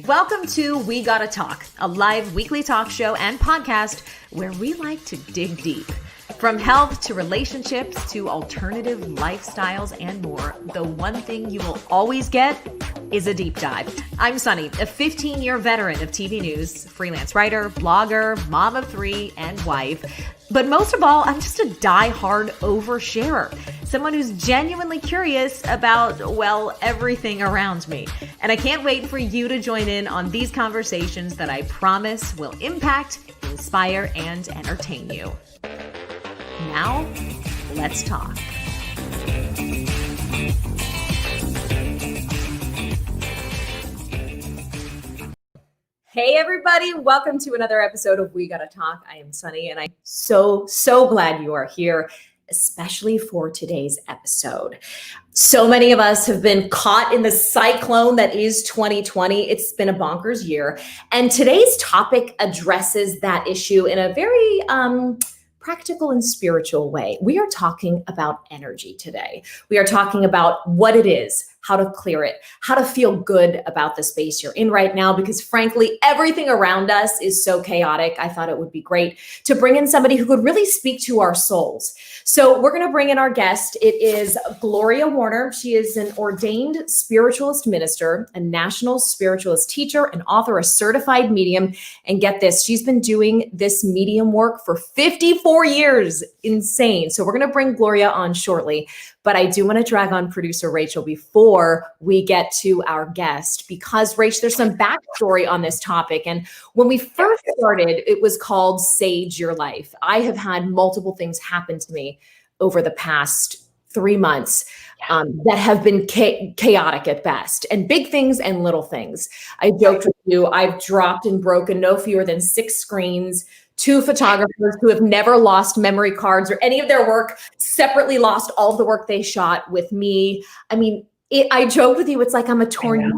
Welcome to We Gotta Talk, a live weekly talk show and podcast where we like to dig deep. From health to relationships to alternative lifestyles and more, the one thing you will always get is a deep dive. I'm Sunny, a 15-year veteran of TV news, freelance writer, blogger, mom of 3, and wife. But most of all, I'm just a die-hard oversharer, someone who's genuinely curious about, well, everything around me. And I can't wait for you to join in on these conversations that I promise will impact, inspire, and entertain you. Now, let's talk. Hey everybody, welcome to another episode of We Gotta Talk. I am Sunny and I'm so glad you are here, especially for today's episode. So many of us have been caught in the cyclone that is 2020. It's been a bonkers year. And today's topic addresses that issue in a very practical and spiritual way. We are talking about energy today. We are talking about what it is, how to clear it, how to feel good about the space you're in right now, because frankly, everything around us is so chaotic. I thought it would be great to bring in somebody who could really speak to our souls. So we're going to bring in our guest. It is Gloria Warner. She is an ordained spiritualist minister, a national spiritualist teacher, an author, a certified medium. And get this, she's been doing this medium work for 54 years. Insane. So we're going to bring Gloria on shortly. But I do want to drag on producer Rachel before we get to our guest, because Rach, there's some backstory on this topic. And when we first started, it was called Sage Your Life. I have had multiple things happen to me over the past 3 months that have been chaotic at best, and big things and little things. I joked with you, I've dropped and broken no fewer than 6 screens. 2 photographers who have never lost memory cards or any of their work, separately lost all of the work they shot with me. I mean, I joke with you, it's like I'm a tornado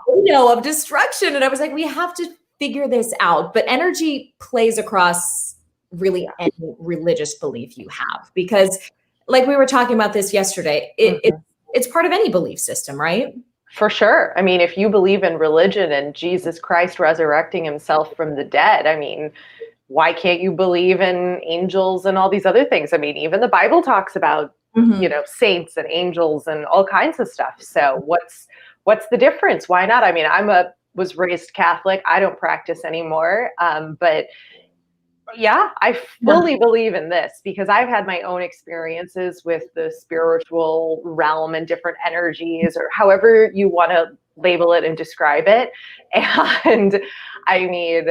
of destruction. And I was like, we have to figure this out. But energy plays across really any religious belief you have, because like we were talking about this yesterday, it's part of any belief system, right? For sure. I mean, if you believe in religion and Jesus Christ resurrecting himself from the dead, I mean, why can't you believe in angels and all these other things? I mean, even the Bible talks about, saints and angels and all kinds of stuff. So what's the difference? Why not? I mean, was raised Catholic. I don't practice anymore. But yeah, I fully believe in this because I've had my own experiences with the spiritual realm and different energies, or however you want to label it and describe it. And I mean,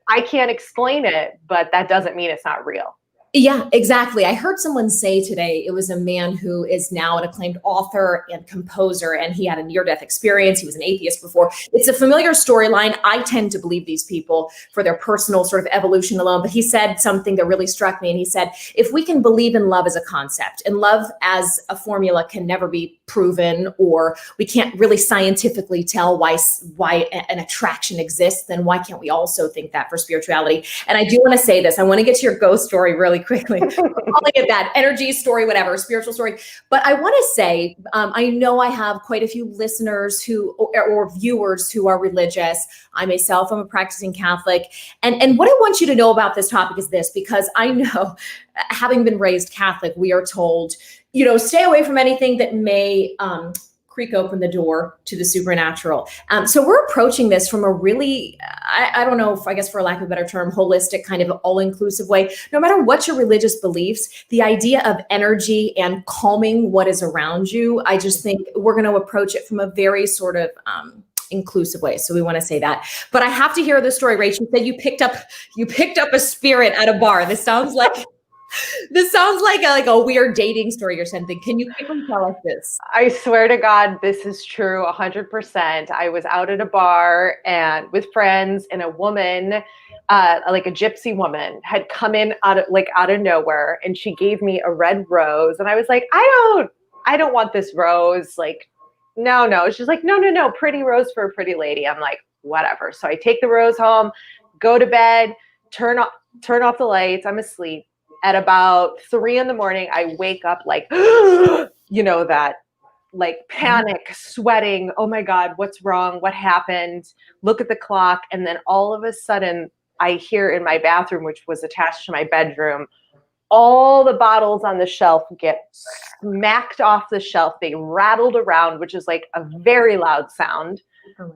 I can't explain it, but that doesn't mean it's not real. Yeah, exactly. I heard someone say today, it was a man who is now an acclaimed author and composer, and he had a near-death experience. He was an atheist before. It's a familiar storyline. I tend to believe these people for their personal sort of evolution alone, but he said something that really struck me. And he said, if we can believe in love as a concept, and love as a formula can never be proven, or we can't really scientifically tell why an attraction exists, then why can't we also think that for spirituality? And I do want to say this. I want to get to your ghost story really quickly. I'll get that energy story, whatever, spiritual story. But I want to say, I know I have quite a few listeners or viewers who are religious. I myself, I'm a practicing Catholic. And what I want you to know about this topic is this, because I know, having been raised Catholic, we are told, stay away from anything that may creak open the door to the supernatural. So we're approaching this from a really, I don't know if, I guess for lack of a better term, holistic kind of all-inclusive way. No matter what your religious beliefs, the idea of energy and calming what is around you, I just think we're going to approach it from a very sort of inclusive way. So we want to say that. But I have to hear the story, Rachel. You said you picked up a spirit at a bar. This sounds like a weird dating story or something. Can you quickly tell us this? I swear to God, this is true 100%. I was out at a bar and with friends, and a woman, like a gypsy woman, had come in out of nowhere, and she gave me a red rose. And I was like, I don't want this rose. Like, no. She's like, no, pretty rose for a pretty lady. I'm like, whatever. So I take the rose home, go to bed, turn off the lights. I'm asleep. At about 3 a.m, I wake up like, that like panic, sweating. Oh my God, what's wrong? What happened? Look at the clock. And then all of a sudden I hear in my bathroom, which was attached to my bedroom, all the bottles on the shelf get smacked off the shelf. They rattled around, which is like a very loud sound.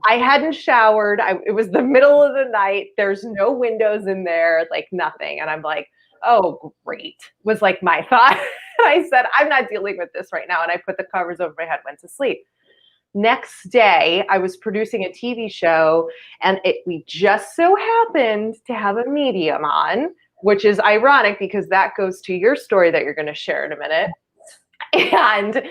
I hadn't showered. It was the middle of the night. There's no windows in there, like nothing. And I'm like, oh, great, was like my thought. And I said, I'm not dealing with this right now. And I put the covers over my head, went to sleep. Next day, I was producing a TV show, and we just so happened to have a medium on, which is ironic because that goes to your story that you're going to share in a minute. And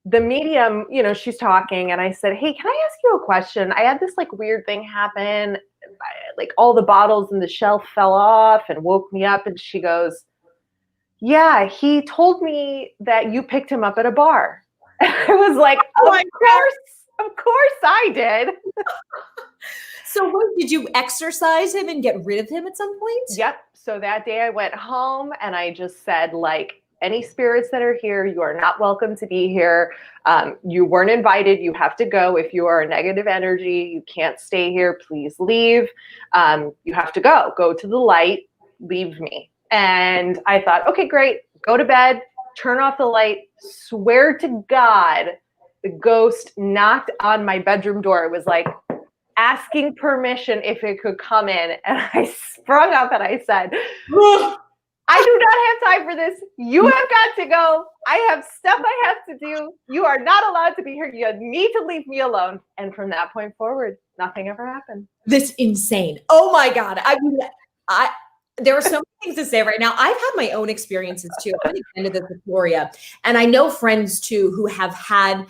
the medium, you know, she's talking, and I said, hey, can I ask you a question? I had this like weird thing happen. Like all the bottles in the shelf fell off and woke me up. And she goes, yeah, he told me that you picked him up at a bar. I was like, of course I did. So did you exorcise him and get rid of him at some point? Yep. So that day I went home and I just said, like, any spirits that are here, you are not welcome to be here. You weren't invited. You have to go. If you are a negative energy, you can't stay here. Please leave. You have to go to the light, leave me. And I thought, okay, great. Go to bed, turn off the light. Swear to God, the ghost knocked on my bedroom door. It was like asking permission if it could come in. And I sprung up and I said, I do not have time for this. You have got to go. I have stuff I have to do. You are not allowed to be here. You need to leave me alone. And from that point forward, nothing ever happened. This insane. Oh my God. I mean, there are so many things to say right now. I've had my own experiences too. I'm into this with Gloria, and I know friends too who have had,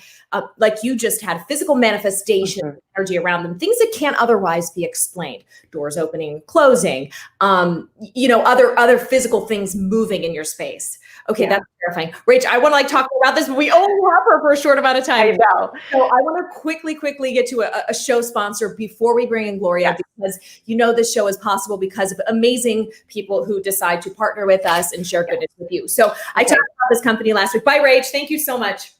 like you just had, physical manifestation energy around them, things that can't otherwise be explained. Doors opening, closing, you know, other physical things moving in your space. Okay, that's terrifying. Rach, I want to like talk about this, but we only have her for a short amount of time. I know. So I want to quickly get to a show sponsor before we bring in Gloria, because you know this show is possible because of amazing people who decide to partner with us and share goodness with you. So I talked about this company last week. Bye, Rach. Thank you so much.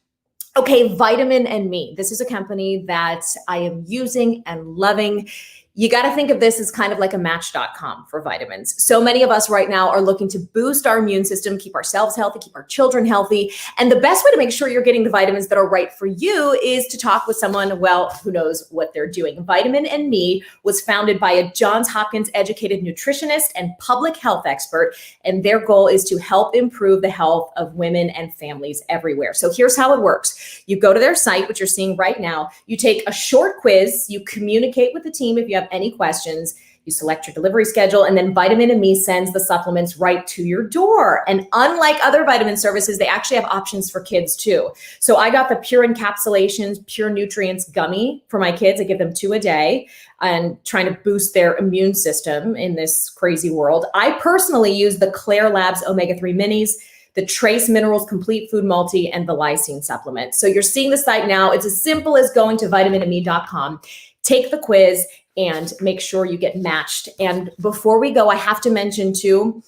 Okay, Vitamin and Me. This is a company that I am using and loving. You got to think of this as kind of like a Match.com for vitamins. So many of us right now are looking to boost our immune system, keep ourselves healthy, keep our children healthy. And the best way to make sure you're getting the vitamins that are right for you is to talk with someone, well, who knows what they're doing. Vitamin and Me was founded by a Johns Hopkins educated nutritionist and public health expert. And their goal is to help improve the health of women and families everywhere. So here's how it works. You go to their site, which you're seeing right now. You take a short quiz. You communicate with the team if you have any questions. You select your delivery schedule, and then Vitamin and Me sends the supplements right to your door. And unlike other vitamin services, they actually have options for kids too. So I got the Pure Encapsulations, Pure Nutrients gummy for my kids. I give them 2 a day and trying to boost their immune system in this crazy world. I personally use the Claire Labs Omega-3 Minis, the Trace Minerals Complete Food Multi, and the Lysine supplement. So you're seeing the site now. It's as simple as going to vitaminandme.com, take the quiz, and make sure you get matched. And before we go, I have to mention too,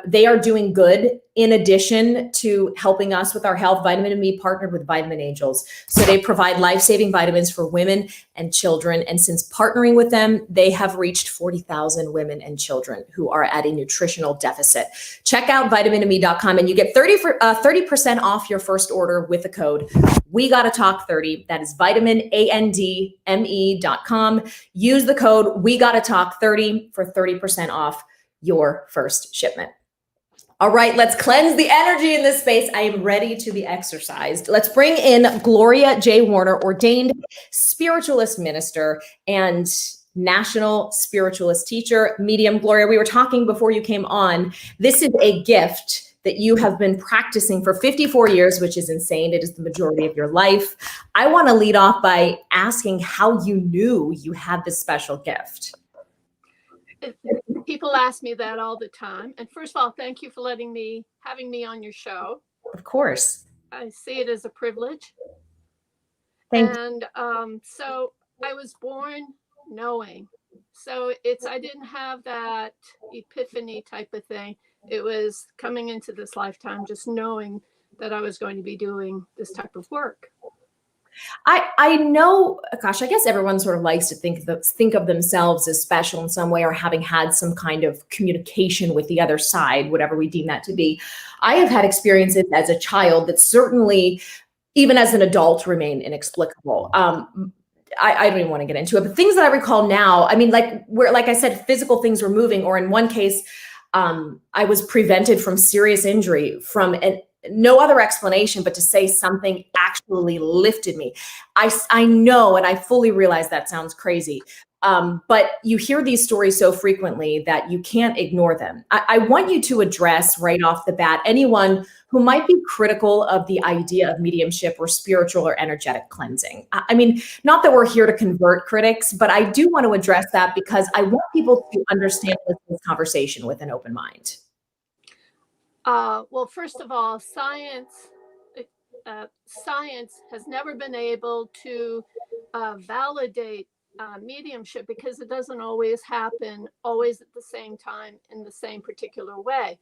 they are doing good in addition to helping us with our health. Vitamin and Me partnered with Vitamin Angels. So they provide life-saving vitamins for women and children. And since partnering with them, they have reached 40,000 women and children who are at a nutritional deficit. Check out vitaminandme.com and you get 30% off your first order with the code We Gotta Talk 30. That is vitaminandme.com. Use the code We Gotta Talk 30 for 30% off your first shipment. All right, let's cleanse the energy in this space. I am ready to be exercised. Let's bring in Gloria J. Warner, ordained spiritualist minister and national spiritualist teacher, medium. Gloria, we were talking before you came on. This is a gift that you have been practicing for 54 years, which is insane. It is the majority of your life. I want to lead off by asking how you knew you had this special gift. People ask me that all the time. And first of all, thank you for having me on your show. Of course. I see it as a privilege. Thank you. And so I was born knowing. So I didn't have that epiphany type of thing. It was coming into this lifetime, just knowing that I was going to be doing this type of work. I know, gosh, I guess everyone sort of likes to think of themselves as special in some way, or having had some kind of communication with the other side, whatever we deem that to be. I have had experiences as a child that certainly, even as an adult, remain inexplicable. I don't even want to get into it, but things that I recall now, I mean, like I said, physical things were moving, or in one case, I was prevented from serious injury from no other explanation, but to say something actually lifted me. I know, and I fully realize that sounds crazy. But you hear these stories so frequently that you can't ignore them. I want you to address right off the bat anyone who might be critical of the idea of mediumship or spiritual or energetic cleansing. I mean, not that we're here to convert critics, but I do want to address that because I want people to understand this conversation with an open mind. Well, first of all, science has never been able to validate mediumship because it doesn't always happen always at the same time in the same particular way.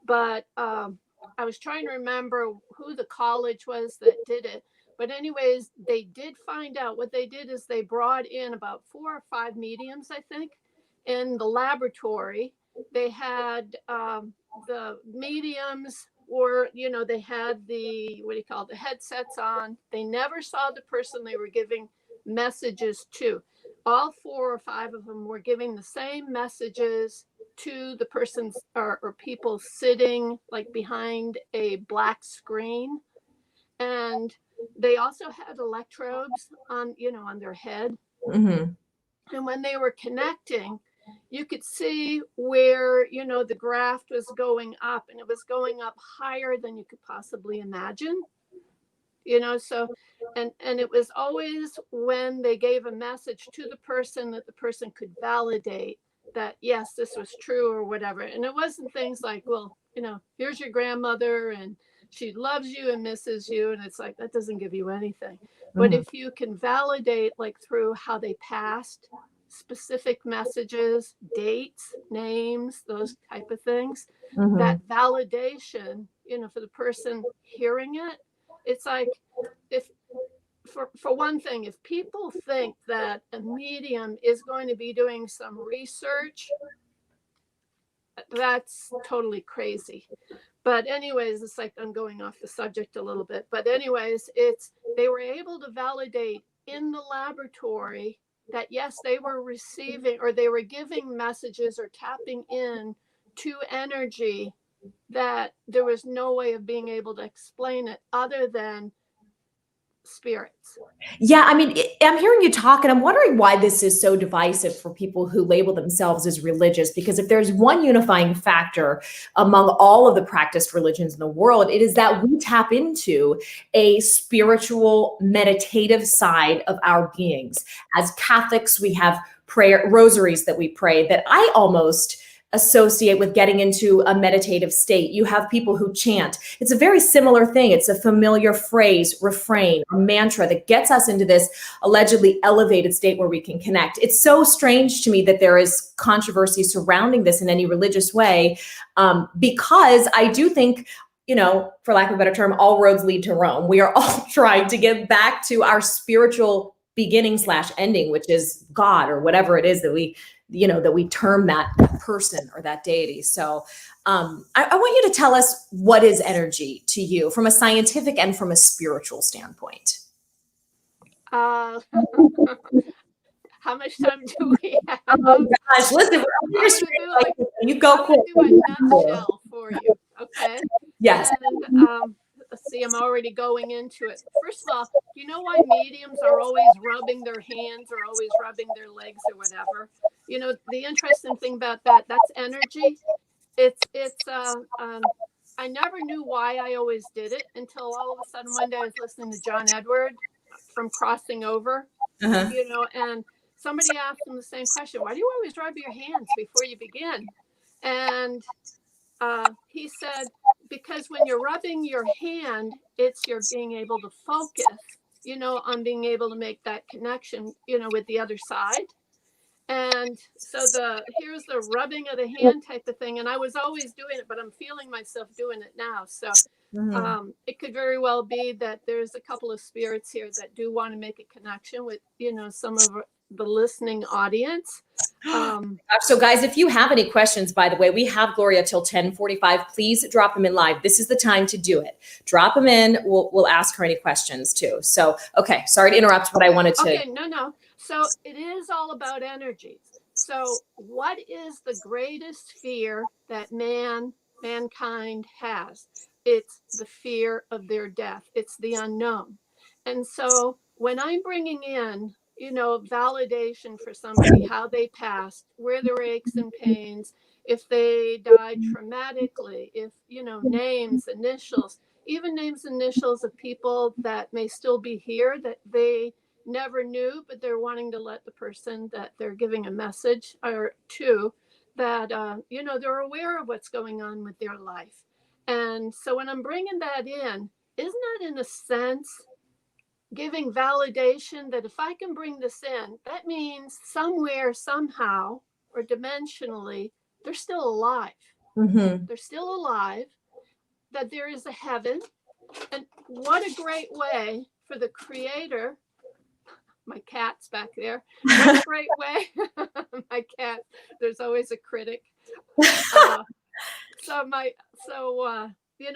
But I was trying to remember who the college was that did it. But anyways, they did find out. What they did is they brought in about 4 or 5 mediums, I think, in the laboratory. They had the mediums, or they had the the headsets on. They never saw the person they were giving messages to. All 4 or 5 of them were giving the same messages to the persons or people sitting like behind a black screen. And they also had electrodes on on their head. Mm-hmm. And when they were connecting, you could see where the graph was going up, and it was going up higher than you could possibly imagine. So and it was always when they gave a message to the person that the person could validate that yes, this was true or whatever. And it wasn't things like, well, here's your grandmother and she loves you and misses you, and it's like that doesn't give you anything. But if you can validate like through how they passed specific messages, dates, names, those type of things, that validation, for the person hearing it, it's like, if for one thing, if people think that a medium is going to be doing some research, that's totally crazy. But anyways, it's like I'm going off the subject a little bit. But anyways, they were able to validate in the laboratory that yes, they were receiving or they were giving messages or tapping in to energy that there was no way of being able to explain it other than spirits. Yeah, I mean, I'm hearing you talk, and I'm wondering why this is so divisive for people who label themselves as religious. Because if there's one unifying factor among all of the practiced religions in the world, it is that we tap into a spiritual, meditative side of our beings. As Catholics, we have prayer rosaries that we pray that I almost associate with getting into a meditative state. You have people who chant. It's a very similar thing. It's a familiar phrase, refrain, or mantra that gets us into this allegedly elevated state where we can connect. It's so strange to me that there is controversy surrounding this in any religious way, because I do think, for lack of a better term, all roads lead to Rome. We are all trying to get back to our spiritual beginning/ending, which is God or whatever it is that we term that person or that deity. So I want you to tell us, what is energy to you from a scientific and from a spiritual standpoint? How much time do we have? Oh gosh, listen, you go quick. I'm going to do a nutshell for you, okay? Yes. And, let's see, I'm already going into it. First of all, you know why mediums are always rubbing their hands or always rubbing their legs or whatever? The interesting thing about that's energy. I never knew why I always did it until all of a sudden one day I was listening to John Edward from Crossing Over, and somebody asked him the same question. Why do you always rub your hands before you begin? And he said, because when you're rubbing your hand, you're being able to focus, on being able to make that connection, with the other side. And so here's the rubbing of the hand type of thing. And I was always doing it, but I'm feeling myself doing it now. So It could very well be that there's a couple of spirits here that do want to make a connection with, some of the listening audience. So guys, if you have any questions, by the way, we have Gloria till 10:45. Please drop them in live. This is the time to do it. Drop them in. We'll ask her any questions too. So, okay. Sorry to interrupt, but I wanted to. Okay, no. So it is all about energy. So what is the greatest fear that mankind has? It's the fear of their death. It's the unknown. And so when I'm bringing in, validation for somebody, how they passed, where their aches and pains, if they died traumatically, if, names, initials, even names, initials of people that may still be here that they never knew, but they're wanting to let the person that they're giving a message or to that, they're aware of what's going on with their life. And so when I'm bringing that in, isn't that in a sense giving validation that if I can bring this in, that means somewhere, somehow, or dimensionally, they're still alive. They're still alive, that there is a heaven. And what a great way for the Creator. My cat's back there. What a great way. My cat, there's always a critic.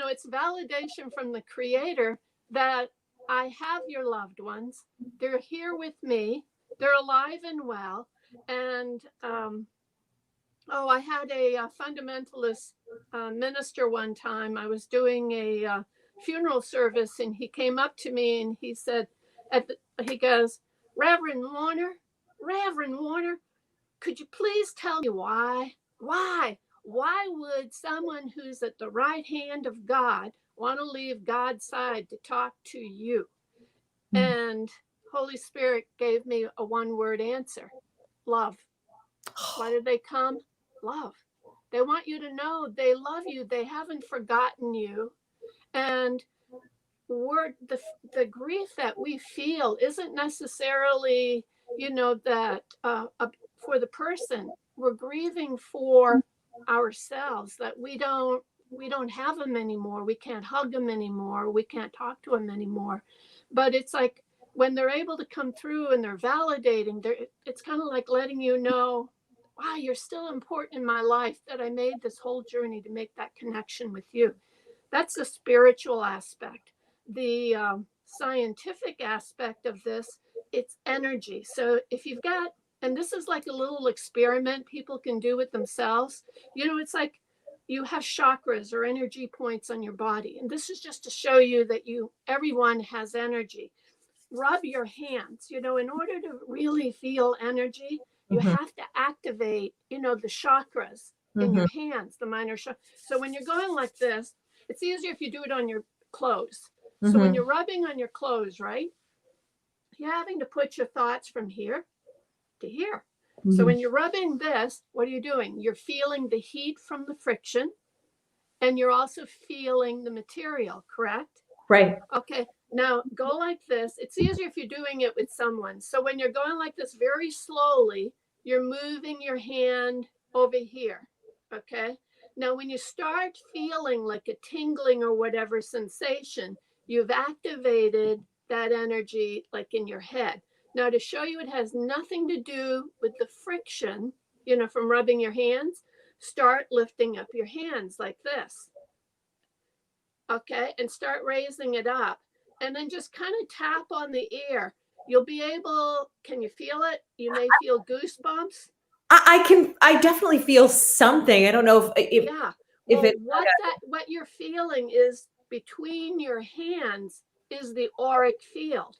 It's validation from the Creator that I have your loved ones. They're here with me. They're alive and well. And I had a fundamentalist minister one time. I was doing a funeral service, and he came up to me and he said, he goes, Reverend Warner, could you please tell me why? Why would someone who's at the right hand of God want to leave God's side to talk to you? And Holy Spirit gave me a one-word answer: love. Why did they come? Love. They want you to know they love you. They haven't forgotten you. And the grief that we feel isn't necessarily, that for the person. We're grieving for ourselves, that we don't have them anymore. We can't hug them anymore. We can't talk to them anymore. But it's like when they're able to come through and they're validating, it's kind of like letting you know, wow, you're still important in my life, that I made this whole journey to make that connection with you. That's the spiritual aspect. The scientific aspect of this, it's energy. So if you've got, and this is like a little experiment people can do with themselves. It's like you have chakras or energy points on your body. And this is just to show you that everyone has energy. Rub your hands, in order to really feel energy, you have to activate, the chakras in your hands, the minor chakras. So when you're going like this, it's easier if you do it on your clothes. So when you're rubbing on your clothes, right, you're having to put your thoughts from here to here. So when you're rubbing this, what are you doing? You're feeling the heat from the friction, and you're also feeling the material, correct? Right. Okay. Now go like this. It's easier if you're doing it with someone. So when you're going like this very slowly, you're moving your hand over here. Okay. Now, when you start feeling like a tingling or whatever sensation, you've activated that energy like in your head. Now, to show you it has nothing to do with the friction, from rubbing your hands, start lifting up your hands like this. Okay. And start raising it up. And then just kind of tap on the air. You'll be able, can you feel it? You may feel goosebumps. I definitely feel something. I don't know if what you're feeling is between your hands is the auric field.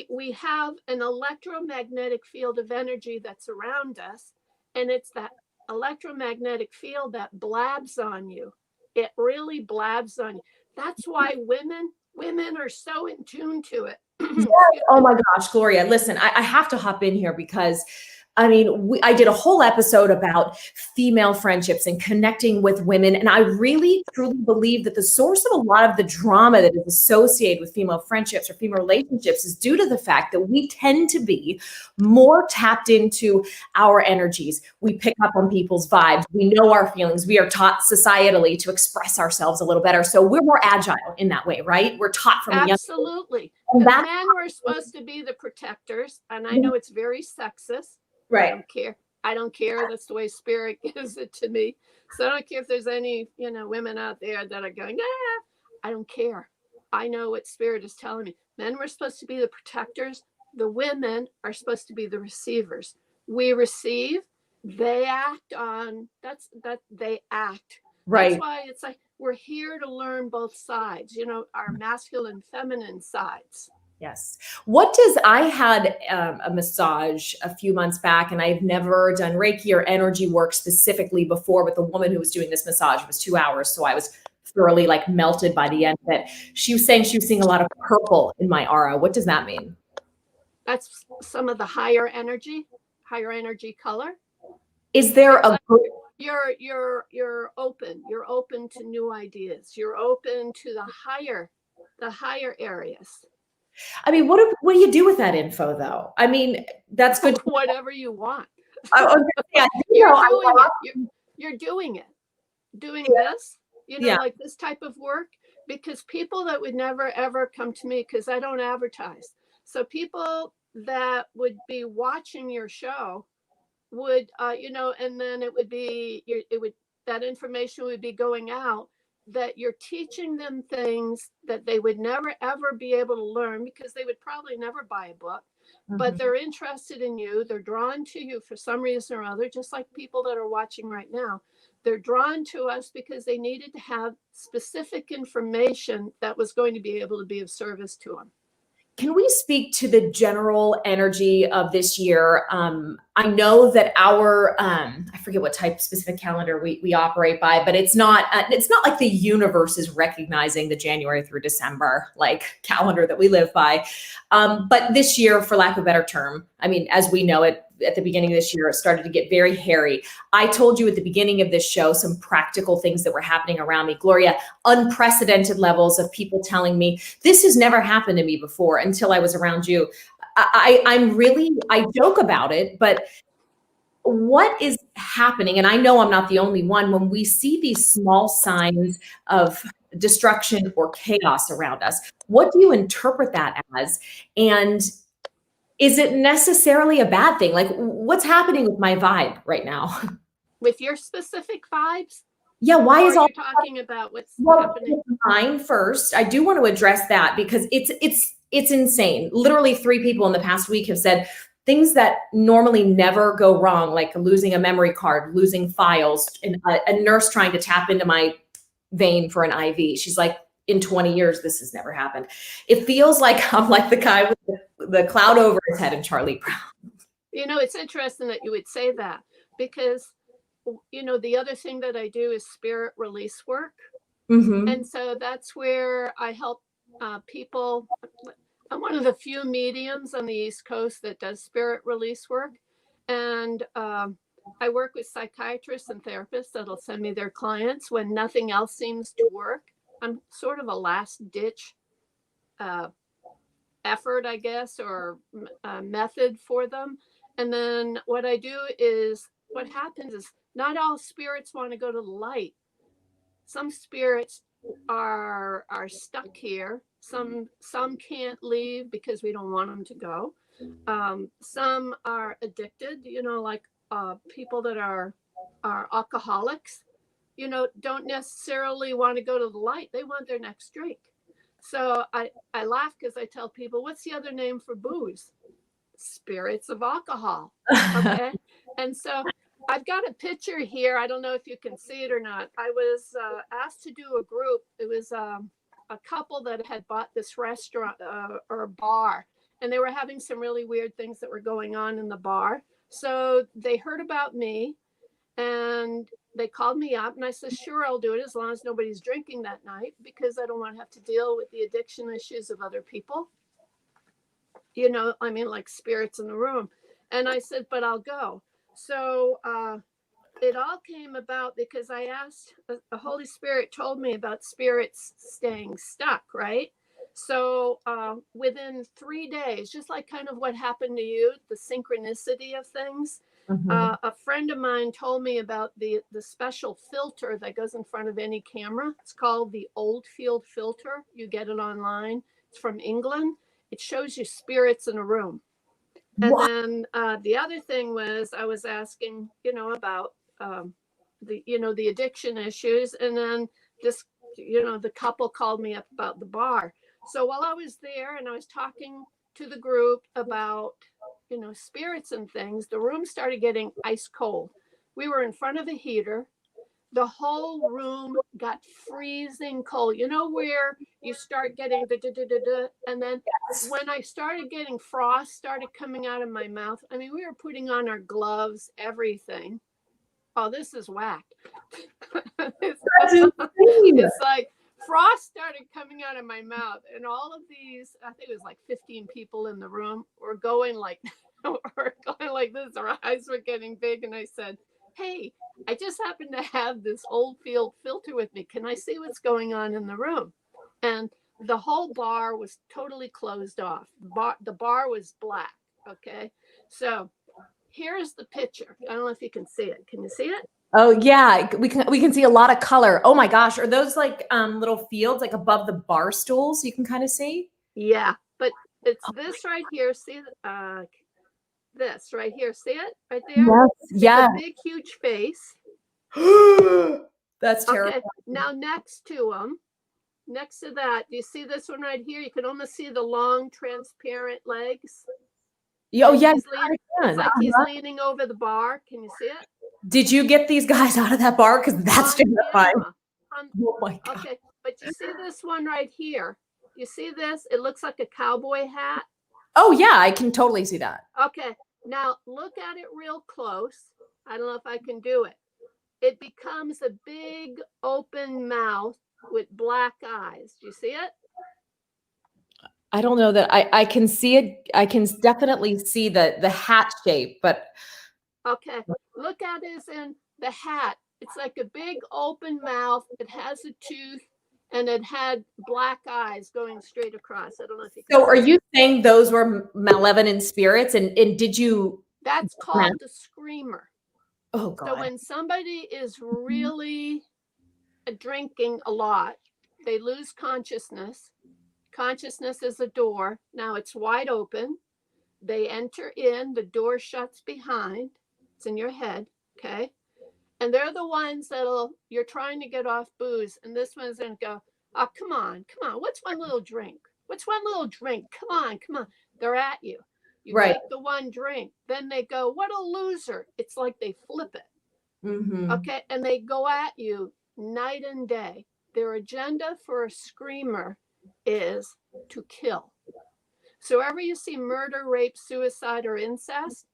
We have an electromagnetic field of energy that's around us, and it's that electromagnetic field that blabs on you. It really blabs on you. That's why women are so in tune to it. Oh my gosh, Gloria, listen, I have to hop in here because I mean, I did a whole episode about female friendships and connecting with women. And I really, truly believe that the source of a lot of the drama that is associated with female friendships or female relationships is due to the fact that we tend to be more tapped into our energies. We pick up on people's vibes. We know our feelings. We are taught societally to express ourselves a little better. So we're more agile in that way, right? We're taught from a young age. Absolutely. And The that's men were supposed to be the protectors, and I know it's very sexist. I right. don't care. I don't care. That's the way spirit gives it to me. So I don't care if there's any, women out there that are going, I don't care. I know what spirit is telling me. Men were supposed to be the protectors. The women are supposed to be the receivers. We receive, they act on, they act. Right. That's why it's like, we're here to learn both sides, our masculine, feminine sides. Yes. I had a massage a few months back, and I've never done Reiki or energy work specifically before, but the woman who was doing this massage, it was 2 hours. So I was thoroughly melted by the end of it. She was saying she was seeing a lot of purple in my aura. What does that mean? That's some of the higher energy color. Is there you're open to new ideas. You're open to the higher areas. I mean, what do you do with that info, though? I mean, that's good. Whatever you want. You're doing it. Doing this, like this type of work, because people that would never, ever come to me, because I don't advertise. So people that would be watching your show would, and then that information would be going out, that you're teaching them things that they would never, ever be able to learn, because they would probably never buy a book, but they're interested in you. They're drawn to you for some reason or other, just like people that are watching right now. They're drawn to us because they needed to have specific information that was going to be able to be of service to them. Can we speak to the general energy of this year? I know that our, I forget what type of specific calendar we operate by, but it's not like the universe is recognizing the January through December calendar that we live by. But this year, for lack of a better term, I mean, as we know it, at the beginning of this year, it started to get very hairy. I told you at the beginning of this show some practical things that were happening around me. Gloria, unprecedented levels of people telling me, this has never happened to me before until I was around you. I joke about it, but what is happening? And I know I'm not the only one. When we see these small signs of destruction or chaos around us, what do you interpret that as? And is it necessarily a bad thing? What's happening with my vibe right now? With your specific vibes? Yeah, why is all talking about what's happening? Mine first. I do want to address that because it's insane. Literally 3 people in the past week have said things that normally never go wrong, like losing a memory card, losing files, and a nurse trying to tap into my vein for an IV. She's like, in 20 years, this has never happened. It feels like I'm like the guy with the cloud over his head in Charlie Brown. It's interesting that you would say that, because, the other thing that I do is spirit release work. And so that's where I help people. I'm one of the few mediums on the East Coast that does spirit release work. And I work with psychiatrists and therapists that'll send me their clients when nothing else seems to work. I'm sort of a last ditch effort, I guess, or method for them. And then what happens is not all spirits want to go to the light. Some spirits are stuck here. Some can't leave because we don't want them to go. Some are addicted, like people that are alcoholics. Don't necessarily want to go to the light. They want their next drink. So I laugh because I tell people, what's the other name for booze? Spirits of alcohol. Okay. And so I've got a picture here. I don't know if you can see it or not. I was asked to do a group. It was a couple that had bought this restaurant or bar, and they were having some really weird things that were going on in the bar. So they heard about me, and they called me up, and I said, sure, I'll do it as long as nobody's drinking that night, because I don't want to have to deal with the addiction issues of other people. Like spirits in the room. And I said, but I'll go. So it all came about because I asked, the Holy Spirit told me about spirits staying stuck, right? So within 3 days, just like kind of what happened to you, the synchronicity of things, a friend of mine told me about the special filter that goes in front of any camera. It's called the Oldfield filter. You get it online. It's from England. It shows you spirits in a room. And What? then the other thing was I was asking, about the addiction issues. And then this, the couple called me up about the bar. So while I was there and I was talking to the group about, spirits and things, the room started getting ice cold. We were in front of a heater. The whole room got freezing cold. You know where you start getting and then when I started getting frost started coming out of my mouth. I mean, we were putting on our gloves, everything. Oh, this is whacked. It's like frost started coming out of my mouth, and all of these, I think it was like 15 people in the room, were going like this. Our eyes were getting big, and I said, hey, I just happen to have this Oldfield filter with me. Can I see what's going on in the room? And the whole bar was totally closed off. The bar was black. Okay. So here's the picture. I don't know if you can see it. Can you see it? Oh yeah, we can see a lot of color. Oh my gosh, are those like little fields like above the bar stools you can kind of see? Yeah, but it's this right here. See this right here. See it right there? Yes. It's Yeah. a big, huge face. That's terrible. Okay. Now next to that, do you see this one right here? You can almost see the long, transparent legs. Oh yeah, it's like he's leaning over the bar. Can you see it? Did you get these guys out of that bar? Because that's terrifying. Oh my God. Okay, but you see this one right here? You see this? It looks like a cowboy hat. Oh yeah, I can totally see that. Okay, now look at it real close. I don't know if I can do it. It becomes a big open mouth with black eyes. Do you see it? I don't know that I can see it. I can definitely see the hat shape, but okay, look at it in the hat. It's like a big open mouth. It has a tooth, and it had black eyes going straight across. I don't know if you can. So, are you saying those were malevolent spirits? And did you? That's called the screamer. Oh God. So when somebody is really drinking a lot, they lose consciousness. Consciousness is a door. Now it's wide open. They enter in, the door shuts behind. It's in your head, okay? And they're the ones you're trying to get off booze. And this one's going to go, oh, come on. What's one little drink? Come on. They're at you. You take the one drink. Then they go, what a loser. It's like they flip it. Mm-hmm. Okay. And they go at you night and day. Their agenda for a screamer is to kill. So wherever you see murder, rape, suicide, or incest,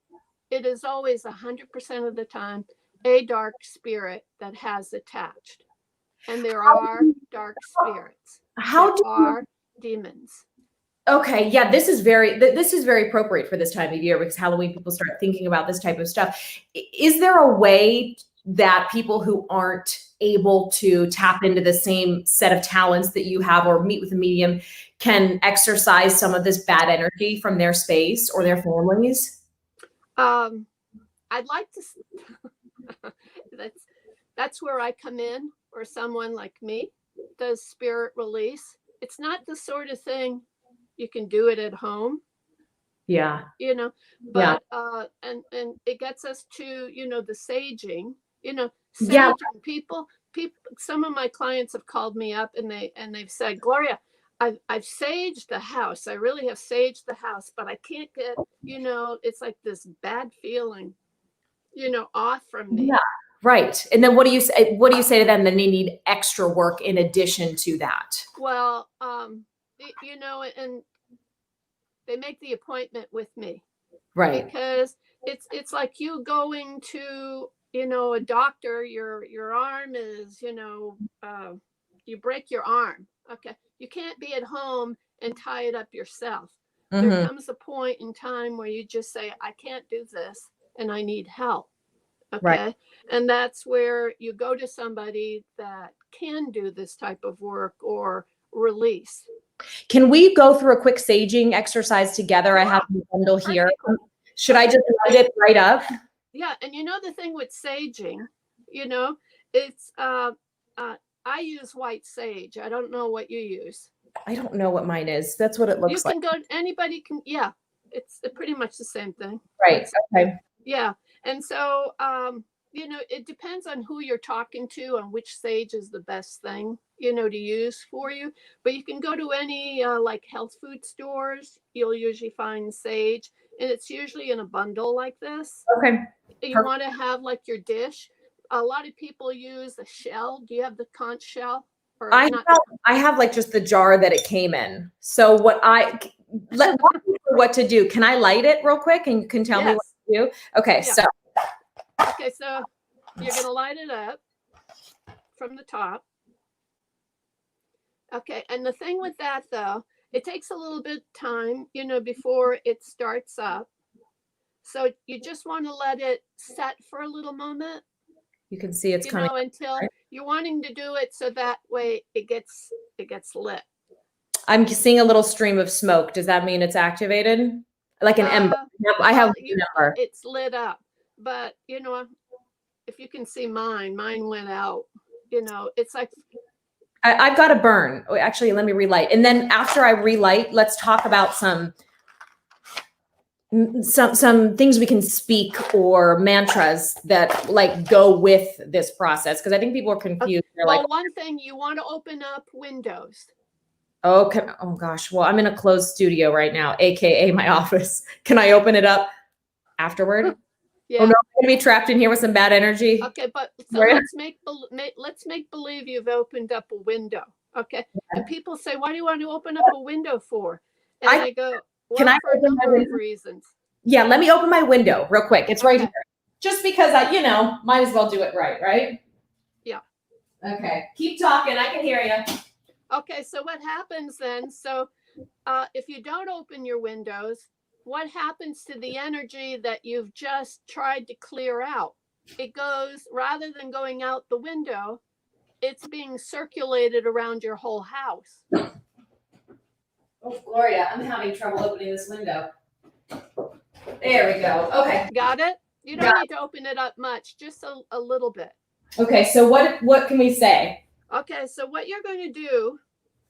it is always 100% of the time a dark spirit that has attached. And there are dark spirits. There are demons. Okay, yeah, this is very appropriate for this time of year because Halloween people start thinking about this type of stuff. Is there a way that people who aren't able to tap into the same set of talents that you have or meet with a medium can exercise some of this bad energy from their space or their families? I'd like to. That's where I come in, or someone like me does spirit release. It's not the sort of thing you can do it at home. Yeah. But and it gets us to, the saging, saging people, some of my clients have called me up and they've said, Gloria, I've saged the house. I really have saged the house, but I can't get, it's like this bad feeling, off from me. Yeah. Right. And then what do you say to them? Then they need extra work in addition to that. Well, and they make the appointment with me. Right. Because it's like you going to, a doctor, your arm is, you break your arm. Okay. You can't be at home and tie it up yourself. There comes a point in time where you just say, I can't do this and I need help. Okay. Right. And that's where you go to somebody that can do this type of work or release. Can we go through a quick saging exercise together? I have a bundle here. Should I just light it right up? Yeah. And the thing with saging, it's, I use white sage. I don't know what you use. I don't know what mine is. That's what it looks like. You can go, anybody can, yeah, it's pretty much the same thing. Right. Okay. Yeah. And so, it depends on who you're talking to and which sage is the best thing, to use for you. But you can go to any like health food stores. You'll usually find sage, and it's usually in a bundle like this. Okay. You want to have like your dish. A lot of people use a shell. Do you have the conch shell? I have like just the jar that it came in. So what to do? Can I light it real quick and you can tell me what to do? Okay. Yeah. So you're going to light it up from the top. Okay. And the thing with that though, it takes a little bit of time, before it starts up. So you just want to let it set for a little moment. You can see it's coming until you're wanting to do it so that way it gets lit. I'm seeing a little stream of smoke. Does that mean it's activated? Like an ember. I have an ember. It's lit up, but if you can see mine went out. It's like I've got to burn. Actually, let me relight. And then after I relight, let's talk about some things we can speak or mantras that like go with this process. Because I think people are confused. They're like, one thing, you want to open up windows. Okay. Oh gosh. Well, I'm in a closed studio right now, AKA my office. Can I open it up afterward? Yeah. Oh no, I'm gonna be trapped in here with some bad energy. Okay, but so let's make believe you've opened up a window. Okay. Yeah. And people say, why do you want to open up a window for? And I go, well, can I for a number of reasons. Yeah, let me open my window real quick. It's right here. Just because I, might as well do it right? Yeah. Okay. Keep talking. I can hear you. Okay, so what happens then? So if you don't open your windows, what happens to the energy that you've just tried to clear out? It goes, rather than going out the window, it's being circulated around your whole house. Oh, Gloria, I'm having trouble opening this window. There we go. Okay. Got it? You don't need to open it up much, just a little bit. Okay, so what can we say? Okay, so what you're going to do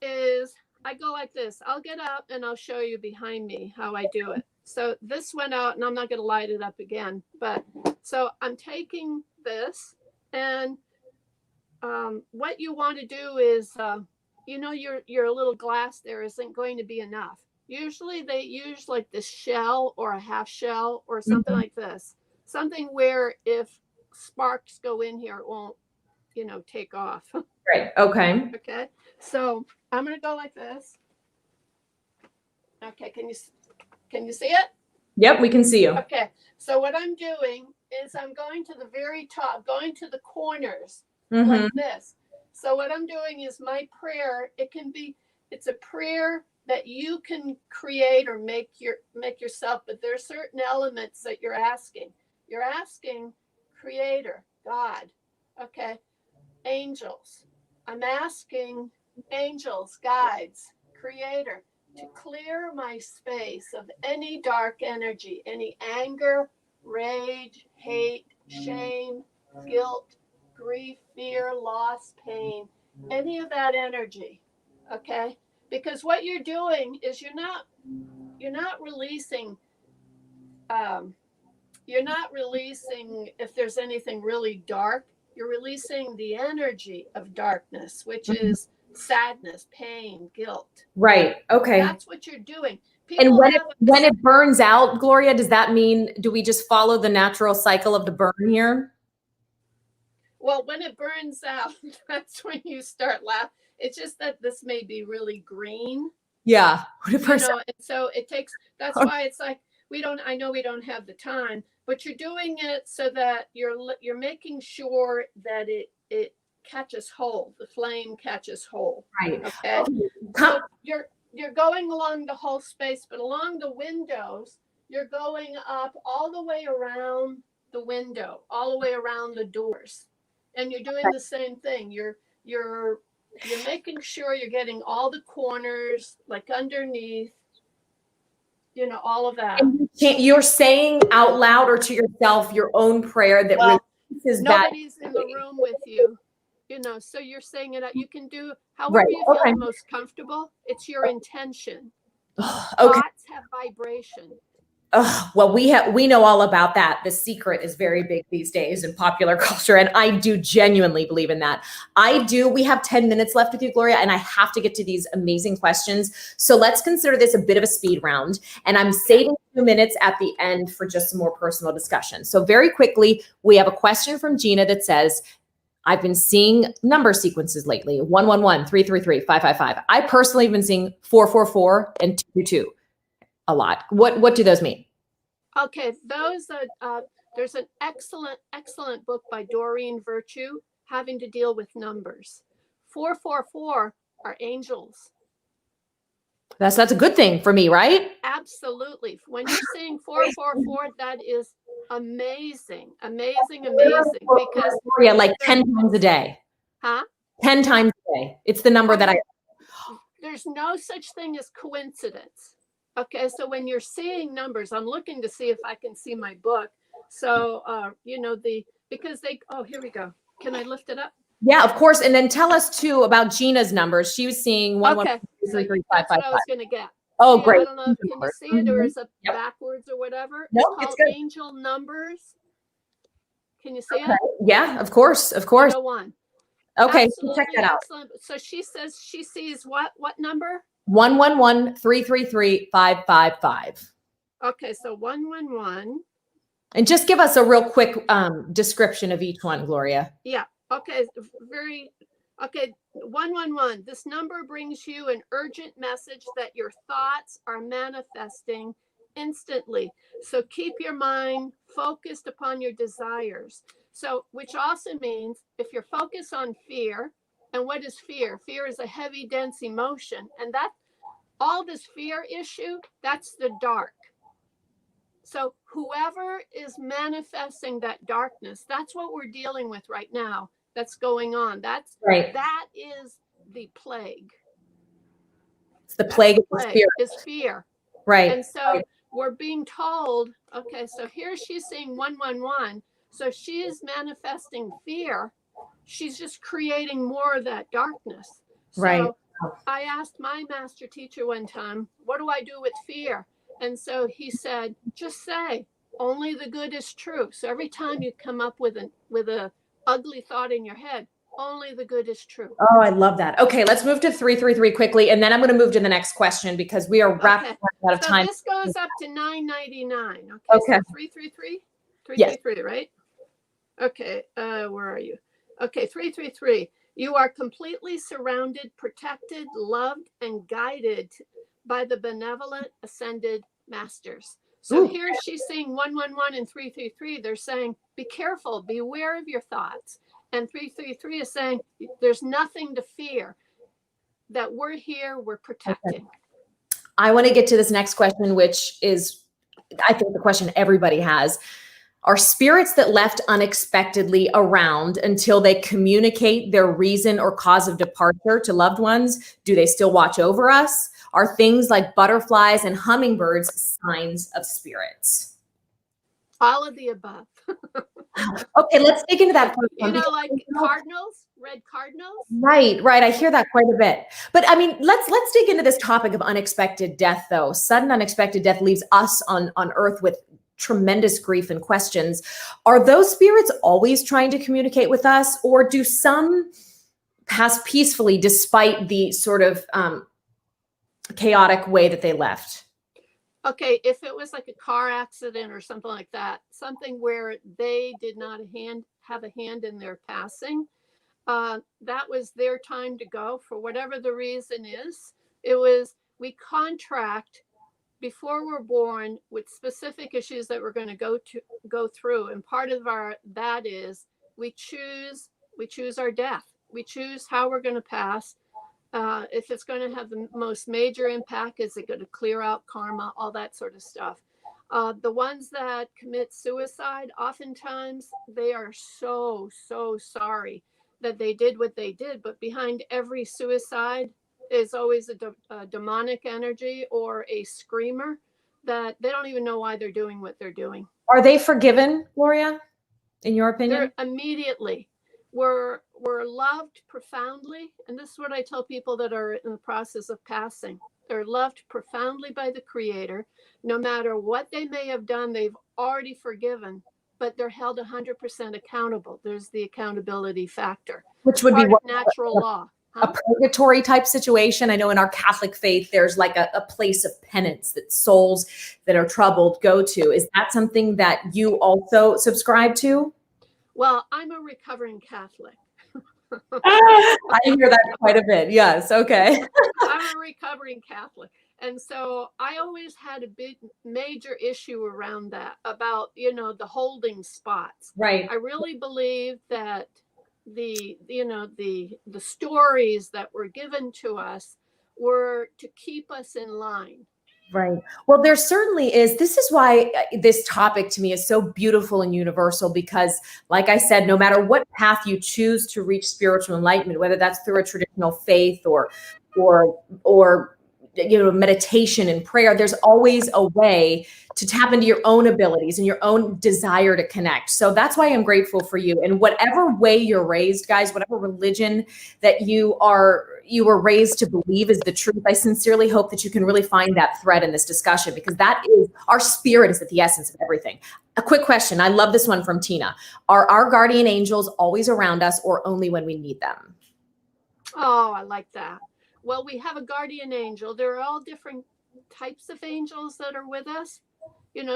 is I go like this. I'll get up and I'll show you behind me how I do it. So this went out and I'm not going to light it up again. But so I'm taking this and what you want to do is, your little glass there isn't going to be enough. Usually they use like this shell or a half shell or something like this. Something where if sparks go in here, it won't, take off. Right. Okay. Okay. So I'm going to go like this. Okay. Can you see it? Yep, we can see you. Okay. So what I'm doing is I'm going to the very top, going to the corners like this. So what I'm doing is my prayer. It's a prayer that you can create or make yourself, but there are certain elements that you're asking. You're asking Creator, God, okay, angels. I'm asking angels, guides, Creator, to clear my space of any dark energy, any anger, rage, hate, shame, guilt, grief, fear, loss, pain, any of that energy, okay? Because what you're doing is you're not releasing if there's anything really dark. You're releasing the energy of darkness, which is sadness, pain, guilt. Right. Okay. That's what you're doing. And when it burns out, Gloria, does that mean, do we just follow the natural cycle of the burn here? Well, when it burns out, that's when you start laughing. It's just that this may be really green. Yeah. And so it takes, that's why it's like, I know we don't have the time, but you're doing it so that you're making sure that it catches hold, the flame catches hold. Right. Okay. So you're going along the whole space, but along the windows, you're going up all the way around the window, all the way around the doors. And you're doing the same thing. You're making sure you're getting all the corners, like underneath, all of that. And you're saying out loud or to yourself your own prayer that releases that. Nobody's in the room with you, so you're saying it out. You can do however you feel most comfortable. It's your intention. Thoughts have vibration. Well, we know all about that. The secret is very big these days in popular culture, and I do genuinely believe in that. We have 10 minutes left with you, Gloria, and I have to get to these amazing questions. So let's consider this a bit of a speed round, and I'm saving 2 minutes at the end for just some more personal discussion. So very quickly, we have a question from Gina that says, I've been seeing number sequences lately, 111, 333, 555. I personally have been seeing 444 and 222 a lot. What do those mean? Okay, those there's an excellent book by Doreen Virtue having to deal with numbers. 444 are angels. That's a good thing for me, right? Absolutely. When you're saying 444, that is amazing. Because like 10 times a day. Huh? 10 times a day. It's the number that there's no such thing as coincidence. Okay, so when you're seeing numbers, I'm looking to see if I can see my book. So, because here we go. Can I lift it up? Yeah, of course. And then tell us too about Gina's numbers. She was seeing 1, okay. 1, 3, 3, 5, That's 5, what I was going to get. Oh, great. I don't know. Can you see it, or is it backwards or whatever? No, it's good. Angel Numbers. Can you see it? Yeah, of course. 101. Okay, absolutely check that out. Excellent. So she says she sees what number? 111 333 555. Okay, so 111. And just give us a real quick description of each one, Gloria. Yeah. Okay. 111. This number brings you an urgent message that your thoughts are manifesting instantly. So keep your mind focused upon your desires. So, which also means if you're focused on fear, and what is fear? Fear is a heavy, dense emotion. And that all this fear issue, that's the dark. So whoever is manifesting that darkness, that's what we're dealing with right now. That's going on. That's right. That is the plague. It's the plague of fear. Is fear. Right. And so we're being told, okay, so here she's saying 111. So she is manifesting fear. She's just creating more of that darkness. So right. I asked my master teacher one time, what do I do with fear? And so he said, just say, only the good is true. So every time you come up with a ugly thought in your head, only the good is true. Oh, I love that. Okay, let's move to 333 quickly, and then I'm going to move to the next question because we are wrapping out of time. So this goes up to 999. Okay. So 333? 333, yes. Right? Okay, where are you? Okay, 333. You are completely surrounded, protected, loved, and guided by the benevolent ascended masters. So here she's saying 111 and 333. They're saying, be careful, beware of your thoughts. And 333 is saying, there's nothing to fear, that we're here, we're protecting. Okay. I want to get to this next question, which is, I think, the question everybody has. Are spirits that left unexpectedly around until they communicate their reason or cause of departure to loved ones? Do they still watch over us? Are things like butterflies and hummingbirds signs of spirits? All of the above. Okay, let's dig into that. Like cardinals, red cardinals. Right. I hear that quite a bit. But I mean, let's dig into this topic of unexpected death, though. Sudden unexpected death leaves us on earth with tremendous grief and questions. Are those spirits always trying to communicate with us, or do some pass peacefully despite the sort of chaotic way that they left? Okay, if it was like a car accident or something like that, something where they did not have a hand in their passing, that was their time to go for whatever the reason is. We contract before we're born with specific issues that we're going to go through, and part of that is we choose our death. We choose how we're going to pass. If it's going to have the most major impact, is it going to clear out karma, all that sort of stuff. The ones that commit suicide, oftentimes they are so sorry that they did what they did, but behind every suicide is always a demonic energy or a screamer that they don't even know why they're doing what they're doing. Are they forgiven, Gloria, in your opinion? They're immediately were loved profoundly, and this is what I tell people that are in the process of passing. They're loved profoundly by the Creator. No matter what they may have done, they've already forgiven, but they're held 100% accountable. There's the accountability factor, Which would part be of natural law. A purgatory type situation. I know in our Catholic faith, there's like a place of penance that souls that are troubled go to. Is that something that you also subscribe to? Well, I'm a recovering Catholic. I hear that quite a bit. Yes. Okay. I'm a recovering Catholic. And so I always had a big major issue around that, about, the holding spots. Right. I really believe that the stories that were given to us were to keep us in line. Right. Well, there certainly is. This is why this topic to me is so beautiful and universal, because like I said, no matter what path you choose to reach spiritual enlightenment, whether that's through a traditional faith or meditation and prayer, there's always a way to tap into your own abilities and your own desire to connect. So that's why I'm grateful for you. And whatever way you're raised, guys, whatever religion that you were raised to believe is the truth, I sincerely hope that you can really find that thread in this discussion, because that is, our spirit is at the essence of everything. A quick question. I love this one from Tina. Are our guardian angels always around us, or only when we need them? Oh, I like that. Well, we have a guardian angel. There are all different types of angels that are with us.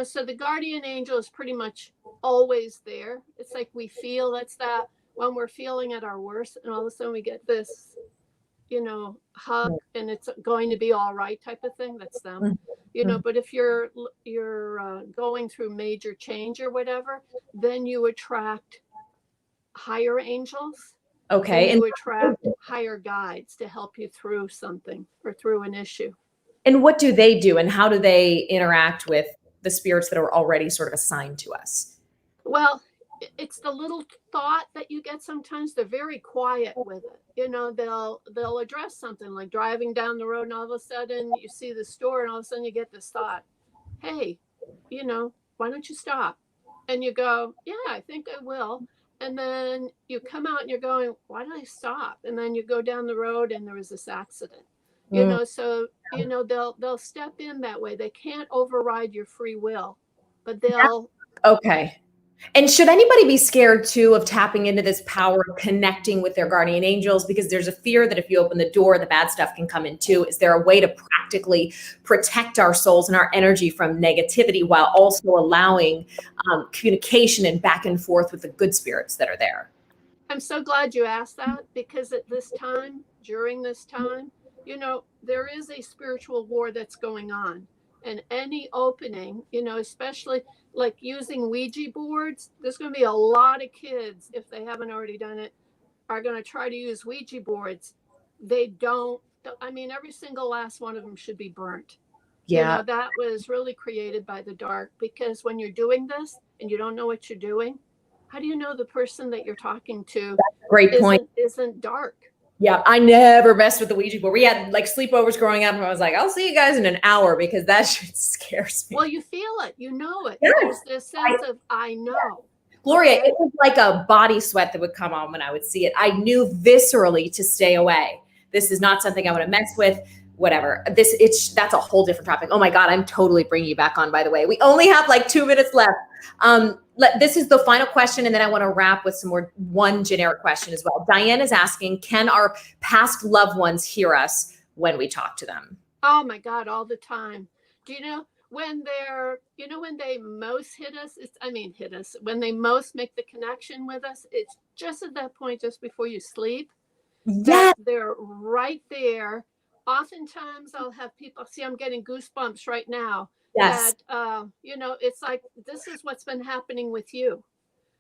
So the guardian angel is pretty much always there. It's like we feel, that's that when we're feeling at our worst, and all of a sudden we get this, hug, and it's going to be all right type of thing. That's them. But if you're going through major change or whatever, then you attract higher angels. Okay. And you attract higher guides to help you through something or through an issue. And what do they do, and how do they interact with the spirits that are already sort of assigned to us? Well, it's the little thought that you get sometimes. They're very quiet with it. They'll address something like driving down the road, and all of a sudden you see the store, and all of a sudden you get this thought, hey, why don't you stop? And you go, yeah, I think I will. And then you come out and you're going, why did I stop? And then you go down the road and there was this accident. So they'll step in that way. They can't override your free will, but they'll. Okay. And should anybody be scared too of tapping into this power of connecting with their guardian angels? Because there's a fear that if you open the door, the bad stuff can come in too. Is there a way to practically protect our souls and our energy from negativity while also allowing communication and back and forth with the good spirits that are there? I'm so glad you asked that, because at this time, during this time, there is a spiritual war that's going on. And any opening, especially like using Ouija boards, there's going to be a lot of kids, if they haven't already done it, are going to try to use Ouija boards. They don't, every single last one of them should be burnt. Yeah. That was really created by the dark, because when you're doing this and you don't know what you're doing, how do you know the person that you're talking to isn't dark? Yeah, I never messed with the Ouija board. We had like sleepovers growing up, and I was like, I'll see you guys in an hour, because that shit scares me. Well, you feel it. You know it. Yes. There's this sense of, I know. Gloria, it was like a body sweat that would come on when I would see it. I knew viscerally to stay away. This is not something I want to mess with. Whatever. That's a whole different topic. Oh my God, I'm totally bringing you back on, by the way. We only have like 2 minutes left. This is the final question, and then I want to wrap with one generic question as well. Diane is asking, can our past loved ones hear us when we talk to them? Oh my God, all the time. Do you know when they most hit us, when they most make the connection with us, it's just at that point, just before you sleep. Yes. They're right there. Oftentimes I'll have people, see, I'm getting goosebumps right now. Yes. That, it's like, this is what's been happening with you.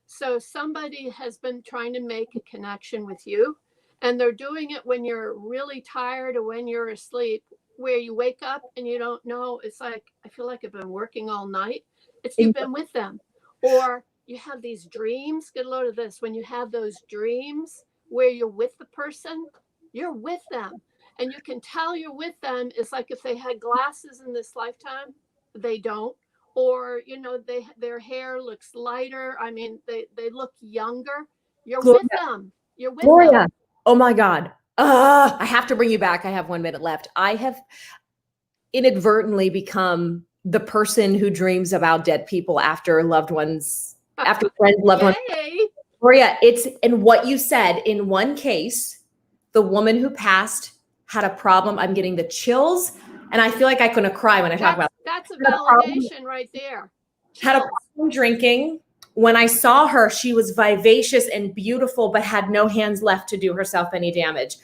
So somebody has been trying to make a connection with you, And they're doing it when you're really tired or when you're asleep, where you wake up and you don't know. It's like, I feel like I've been working all night. It's you've been with them. Or you have these dreams. Get a load of this. When you have those dreams where you're with the person, you're with them. And you can tell you're with them. It's like if they had glasses in this lifetime, they don't. Or, their hair looks lighter. I mean, they look younger. You're Gloria, with them. You're with Gloria. them. Oh my God. I have to bring you back. I have 1 minute left. I have inadvertently become the person who dreams about dead people after loved ones, after friends, loved ones. Gloria, and what you said in one case, the woman who passed had a problem. I'm getting the chills, and I feel like I'm going to cry when I talk about it. That's a validation right there. Had a problem drinking. When I saw her, she was vivacious and beautiful, but had no hands left to do herself any damage.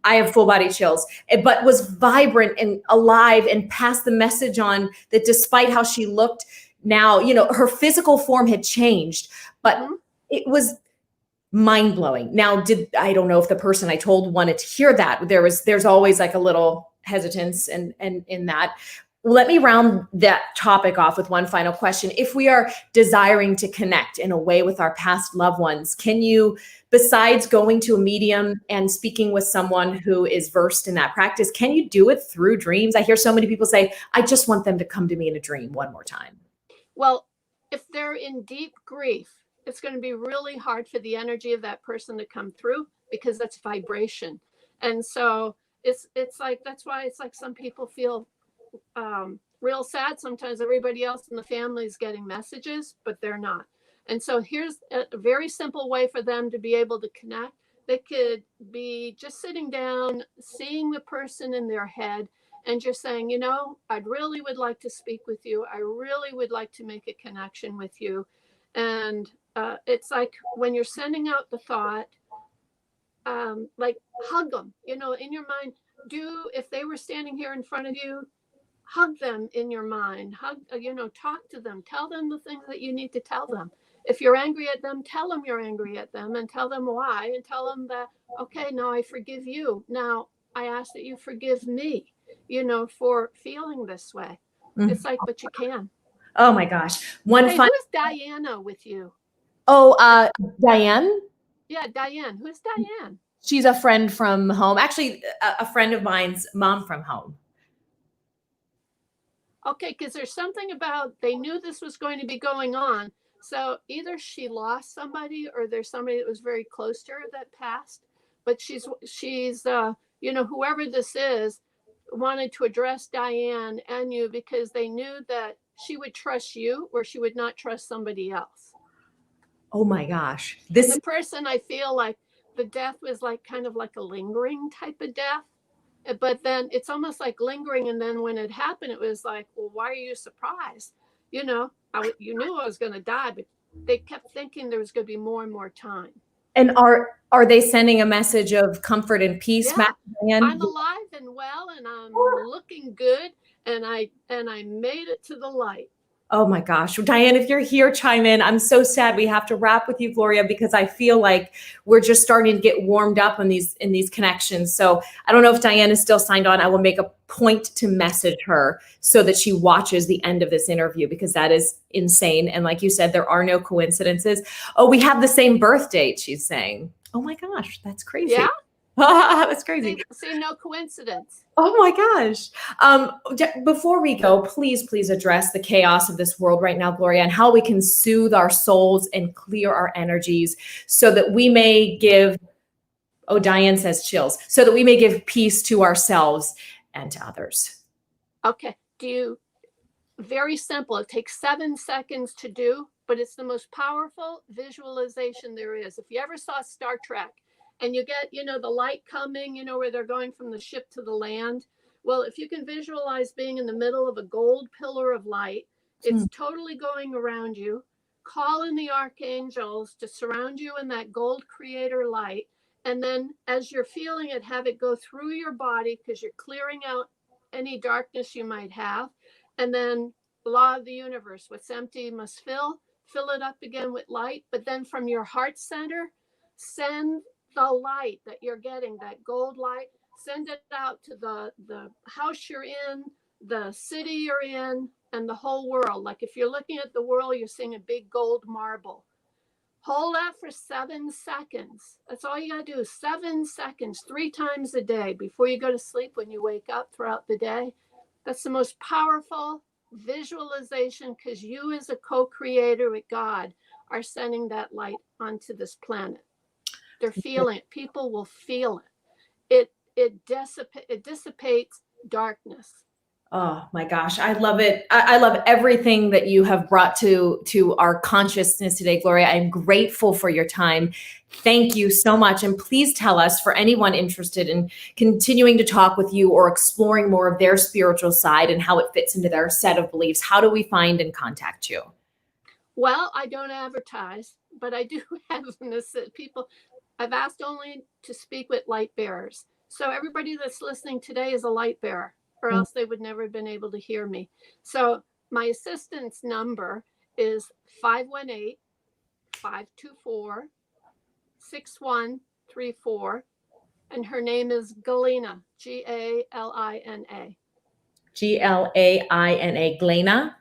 I have full body chills, but was vibrant and alive and passed the message on that despite how she looked now, her physical form had changed, but it was mind blowing. Now, I don't know if the person I told wanted to hear that. There's always like a little hesitance and in that. Let me round that topic off with one final question. If we are desiring to connect in a way with our past loved ones, can you, besides going to a medium and speaking with someone who is versed in that practice, can you do it through dreams? I hear so many people say, I just want them to come to me in a dream one more time. Well, if they're in deep grief, it's going to be really hard for the energy of that person to come through because that's vibration. And so it's like, that's why it's like some people feel real sad. Sometimes everybody else in the family is getting messages, but they're not. And so here's a very simple way for them to be able to connect. They could be just sitting down, seeing the person in their head and just saying, I really would like to speak with you. I really would like to make a connection with you. And it's like when you're sending out the thought, like hug them, in your mind. If they were standing here in front of you, hug them in your mind, talk to them, tell them the things that you need to tell them. If you're angry at them, tell them you're angry at them and tell them why, and tell them that, okay, now I forgive you. Now I ask that you forgive me, for feeling this way. It's like, but you can. Oh my gosh. Who's Diana with you? Oh, Diane? Yeah, Diane. Who's Diane? She's a friend from home. Actually, a friend of mine's mom from home. Okay, because there's something about they knew this was going to be going on. So either she lost somebody or there's somebody that was very close to her that passed. But she's whoever this is wanted to address Diane and you because they knew that she would trust you or she would not trust somebody else. Oh my gosh. The person, I feel like the death was like kind of like a lingering type of death. But then it's almost like lingering. And then when it happened, it was like, well, why are you surprised? You knew I was going to die, but they kept thinking there was going to be more and more time. And are they sending a message of comfort and peace? Yeah. I'm alive and well, and I'm looking good. And I made it to the light. Oh my gosh. Diane, if you're here, chime in. I'm so sad we have to wrap with you, Gloria, because I feel like we're just starting to get warmed up in these connections. So I don't know if Diane is still signed on. I will make a point to message her so that she watches the end of this interview, because that is insane. And like you said, there are no coincidences. Oh, we have the same birth date, she's saying. Oh my gosh, that's crazy. Yeah. That's crazy. See, no coincidence. Oh my gosh. Before we go, please address the chaos of this world right now, Gloria, and how we can soothe our souls and clear our energies so that we may give, Diane says chills, so that we may give peace to ourselves and to others. Okay. Very simple. It takes 7 seconds to do, but it's the most powerful visualization there is. If you ever saw Star Trek, and you get, the light coming, where they're going from the ship to the land. Well, if you can visualize being in the middle of a gold pillar of light, it's totally going around you. Call in the archangels to surround you in that gold creator light. And then as you're feeling it, have it go through your body because you're clearing out any darkness you might have. And then law of the universe, what's empty must fill it up again with light. But then from your heart center, send the light that you're getting, that gold light, send it out to the house you're in, the city you're in, and the whole world. Like if you're looking at the world, you're seeing a big gold marble. Hold that for 7 seconds. That's all you got to do is 7 seconds, 3 times a day before you go to sleep, when you wake up throughout the day. That's the most powerful visualization, because you as a co-creator with God are sending that light onto this planet. They're feeling it. People will feel it. It dissipates darkness. Oh my gosh, I love it. I love everything that you have brought to our consciousness today, Gloria. I'm grateful for your time. Thank you so much. And please tell us, for anyone interested in continuing to talk with you or exploring more of their spiritual side and how it fits into their set of beliefs, how do we find and contact you? Well, I don't advertise, but I do have people. I've asked only to speak with light bearers. So everybody that's listening today is a light bearer, or else they would never have been able to hear me. So my assistant's number is 518-524-6134. And her name is Galina, Galina. Glina. Glina?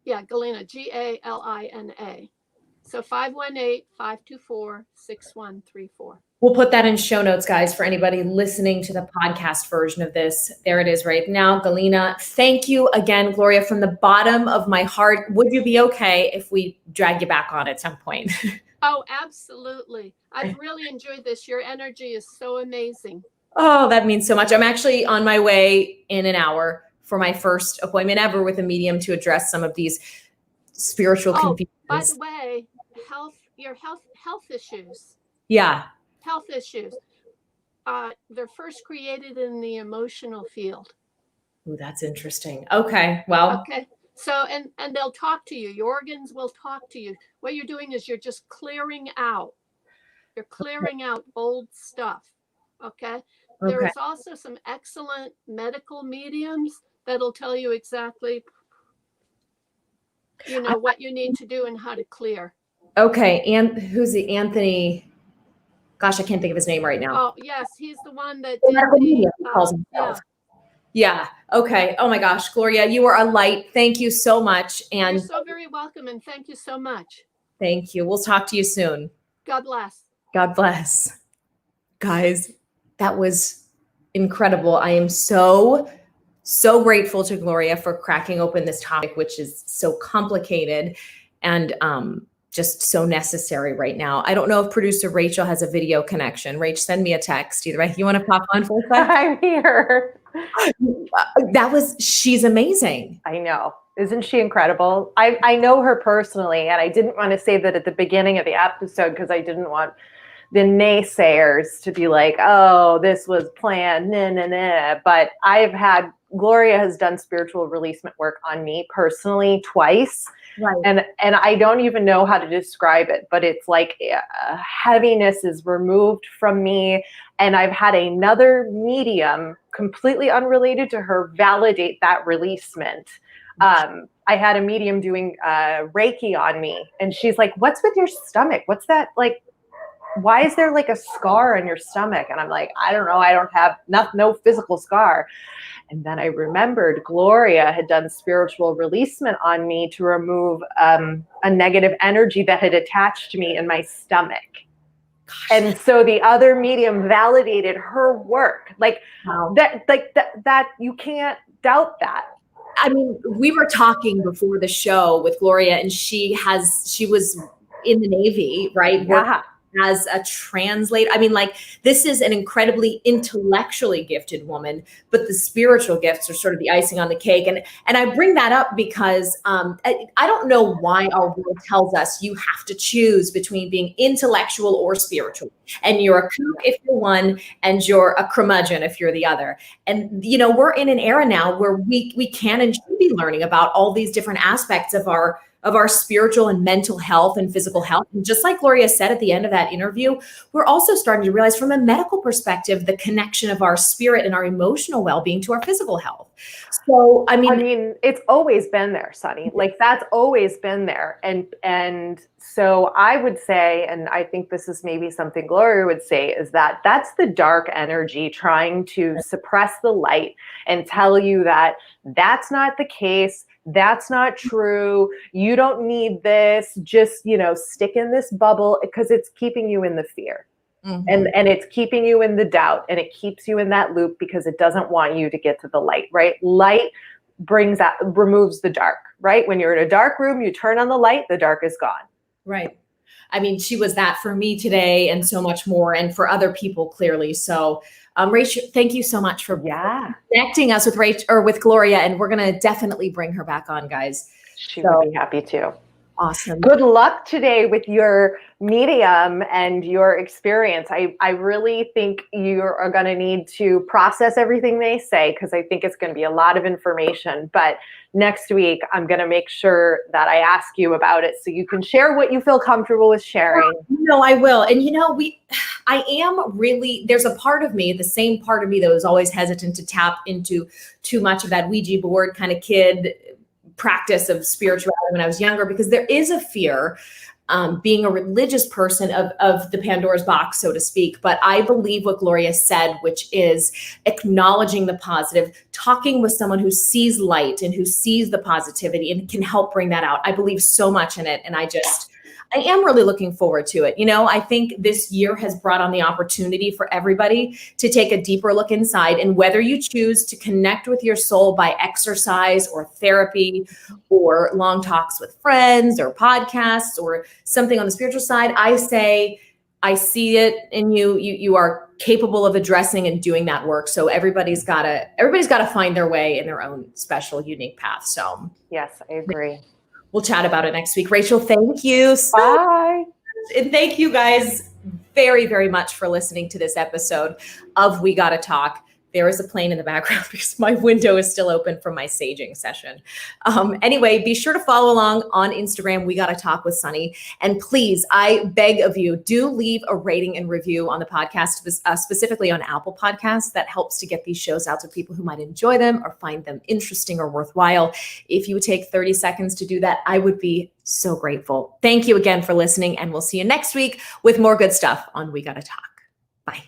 Yeah, Galina, Galina. So 518-524-6134. We'll put that in show notes, guys, for anybody listening to the podcast version of this. There it is right now. Galina, thank you again, Gloria, from the bottom of my heart. Would you be okay if we drag you back on at some point? Oh, absolutely. I've really enjoyed this. Your energy is so amazing. Oh, that means so much. I'm actually on my way in an hour for my first appointment ever with a medium to address some of these spiritual confusions. By the way, your health issues. Yeah. Health issues. They're first created in the emotional field. Ooh, that's interesting. Okay. Well. Okay. So, and they'll talk to you. Your organs will talk to you. What you're doing is you're just clearing out. You're clearing out old stuff. Okay. There is also some excellent medical mediums that'll tell you exactly, what you need to do and how to clear. Okay. And who's the Anthony? Gosh, I can't think of his name right now. Oh, yes. He's the one that did calls himself. Yeah. Okay. Oh my gosh, Gloria, you are a light. Thank you so much. And you're so very welcome. And thank you so much. Thank you. We'll talk to you soon. God bless. God bless. Guys, that was incredible. I am so grateful to Gloria for cracking open this topic, which is so complicated and just so necessary right now. I don't know if producer Rachel has a video connection. Rach, send me a text either way. You want to pop on for a second? I'm here. She's amazing. I know. Isn't she incredible? I know her personally, and I didn't want to say that at the beginning of the episode because I didn't want the naysayers to be like, oh, this was planned, nah. But Gloria has done spiritual releasement work on me personally twice. Right. And I don't even know how to describe it, but it's like heaviness is removed from me. And I've had another medium completely unrelated to her validate that releasement. I had a medium doing Reiki on me, and she's like, what's with your stomach? What's that? Like, why is there like a scar on your stomach? And I'm like, I don't know. I don't have no physical scar. And then I remembered Gloria had done spiritual releasement on me to remove a negative energy that had attached to me in my stomach. Gosh. And so the other medium validated her work. Like that you can't doubt that. I mean, we were talking before the show with Gloria, and she was in the Navy, right? Yeah. As a translator. I mean, like, this is an incredibly intellectually gifted woman, but the spiritual gifts are sort of the icing on the cake. And I bring that up because I don't know why our world tells us you have to choose between being intellectual or spiritual. And you're a kook if you're one, and you're a curmudgeon if you're the other. And, we're in an era now where we can and should be learning about all these different aspects of our spiritual and mental health and physical health. And just like Gloria said at the end of that interview, we're also starting to realize from a medical perspective, the connection of our spirit and our emotional well-being to our physical health. So, I mean, it's always been there, Sunny. Like that's always been there. And so I would say, and I think this is maybe something Gloria would say, is that that's the dark energy trying to suppress the light and tell you that that's not the case. That's not true. You don't need this. Just, stick in this bubble because it's keeping you in the fear. And it's keeping you in the doubt, and it keeps you in that loop because it doesn't want you to get to the light, right? Light removes the dark, right? When you're in a dark room, you turn on the light, the dark is gone. Right. I mean, she was that for me today and so much more, and for other people clearly. So, Rachel, thank you so much for connecting us with Rachel or with Gloria, and we're going to definitely bring her back on, guys. She would be happy to. Awesome. Good luck today with your medium and your experience. I really think you are going to need to process everything they say because I think it's going to be a lot of information. But next week, I'm going to make sure that I ask you about it so you can share what you feel comfortable with sharing. No, I will. And there's a part of me, the same part of me that was always hesitant to tap into too much of that Ouija board kind of kid practice of spirituality when I was younger, because there is a fear being a religious person of the Pandora's box, so to speak. But I believe what Gloria said, which is acknowledging the positive, talking with someone who sees light and who sees the positivity and can help bring that out. I believe so much in it. And I am really looking forward to it. I think this year has brought on the opportunity for everybody to take a deeper look inside, and whether you choose to connect with your soul by exercise or therapy or long talks with friends or podcasts or something on the spiritual side, I say, I see it in you. You are capable of addressing and doing that work. So everybody's got to find their way in their own special, unique path. So yes, I agree. We'll chat about it next week. Rachel, thank you. Bye. And thank you guys very, very much for listening to this episode of We Gotta Talk. There is a plane in the background because my window is still open from my saging session. Anyway, be sure to follow along on Instagram, We Gotta Talk with Sunny. And please, I beg of you, do leave a rating and review on the podcast, specifically on Apple Podcasts. That helps to get these shows out to people who might enjoy them or find them interesting or worthwhile. If you would take 30 seconds to do that, I would be so grateful. Thank you again for listening, and we'll see you next week with more good stuff on We Gotta Talk. Bye.